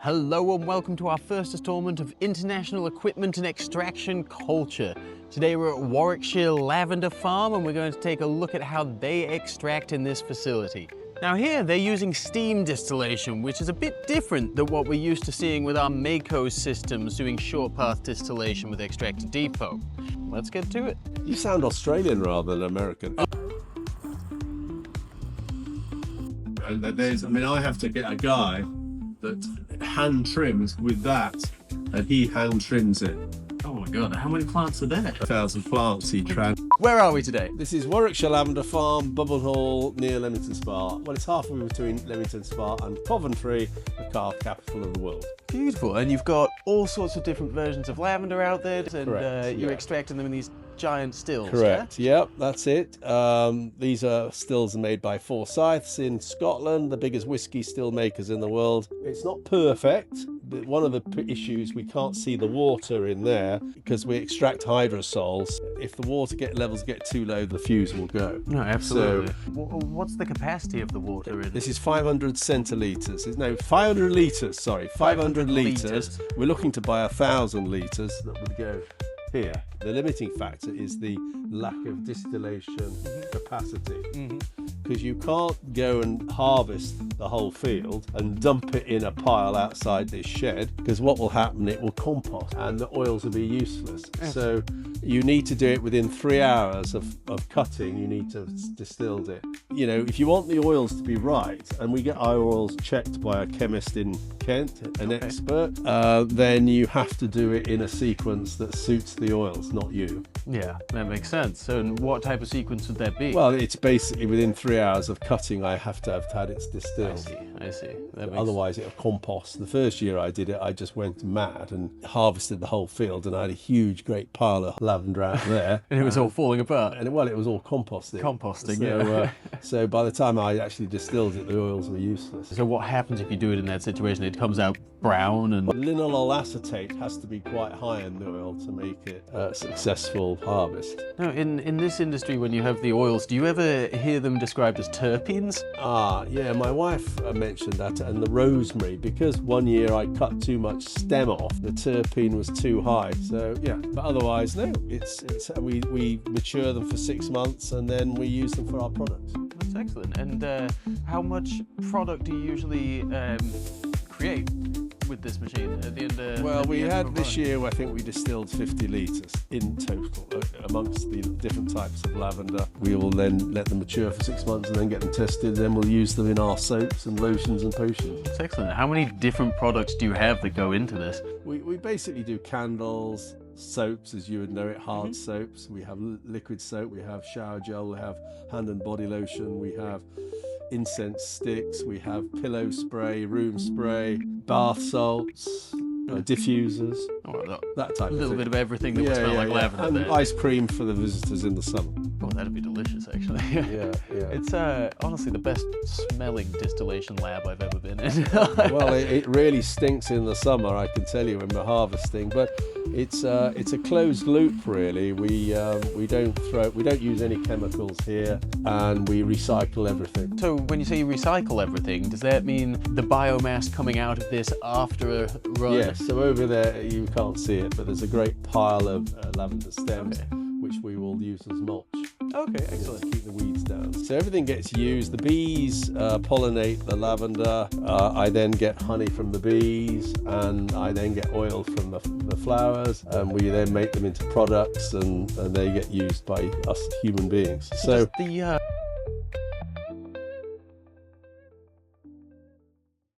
Hello and welcome to our first installment of International Equipment and Extraction Culture. Today we're at Warwickshire Lavender Farm and we're going to take a look at how they extract in this facility. Now here they're using steam distillation, which is a bit different than what we're used to seeing with our Mako systems doing short path distillation with extractor depot. Let's get to it. You sound Australian rather than American. And I have to get a guy that hand trims with that, and he hand trims it. Oh my god, how many plants are there? 1,000 plants he trans. Where are we today? This is Warwickshire Lavender Farm, Bubble Hall, near Leamington Spa. Well, it's halfway between Leamington Spa and Coventry, the car capital of the world. Beautiful, and you've got all sorts of different versions of lavender out there, and you're yeah. extracting them in these giant stills. Correct, yeah? Yep, that's it. These are stills made by Forsyths in Scotland, the biggest whiskey still makers in the world. It's not perfect, but one of the issues, we can't see the water in there because we extract hydrosols. If the water levels get too low, the fuse will go. No, absolutely. So, what's the capacity of the water in? This is 500 centilitres. No, 500 litres, sorry, 500 litres. We're looking to buy 1,000 litres that would go here. The limiting factor is the lack of distillation capacity, because you can't go and harvest the whole field and dump it in a pile outside this shed, because what will happen, it will compost and the oils will be useless. Yes. So you need to do it within 3 hours of cutting. You need to have distilled it. You know, if you want the oils to be right, and we get our oils checked by a chemist in Kent, an expert, then you have to do it in a sequence that suits the oils, not you. Yeah, that makes sense. So what type of sequence would that be? Well, it's basically within 3 hours of cutting, I have to have had it distilled. I see. Otherwise it'll compost. The first year I did it, I just went mad and harvested the whole field, and I had a huge, great pile of lavender out there. And it was all falling apart. And well, it was all composting. Yeah. So by the time I actually distilled it, the oils were useless. So what happens if you do it in that situation? It comes out brown and... Linalool acetate has to be quite high in the oil to make it a successful harvest. Now, in this industry, when you have the oils, do you ever hear them described as terpenes? Yeah, my wife mentioned that, and the rosemary, because one year I cut too much stem off, the terpene was too high. So yeah, but otherwise, no, we mature them for 6 months and then we use them for our products. That's excellent. And how much product do you usually create with this machine at the end? Well, we had this year, I think we distilled 50 litres in total amongst the different types of lavender. We will then let them mature for 6 months and then get them tested. Then we'll use them in our soaps and lotions and potions. That's excellent. How many different products do you have that go into this? We basically do candles, soaps, as you would know it, hard soaps. We have liquid soap, we have shower gel, we have hand and body lotion, we have incense sticks, we have pillow spray, room spray, bath salts, diffusers, that type of thing. A little bit of everything that would smell like lavender. And ice cream for the visitors in the summer. Oh, that'd be delicious, actually. Yeah. It's honestly the best smelling distillation lab I've ever been in. Well, it really stinks in the summer, I can tell you, when we're harvesting, but it's a closed loop, really. We don't use any chemicals here, and we recycle everything. So when you say you recycle everything, does that mean the biomass coming out of this after a run? Yes, so over there you can't see it, but there's a great pile of lavender stems, which we will use as mulch. Okay, excellent. To keep the weeds down. So everything gets used. The bees pollinate the lavender. I then get honey from the bees, and I then get oil from the flowers, and we then make them into products, and they get used by us human beings. So the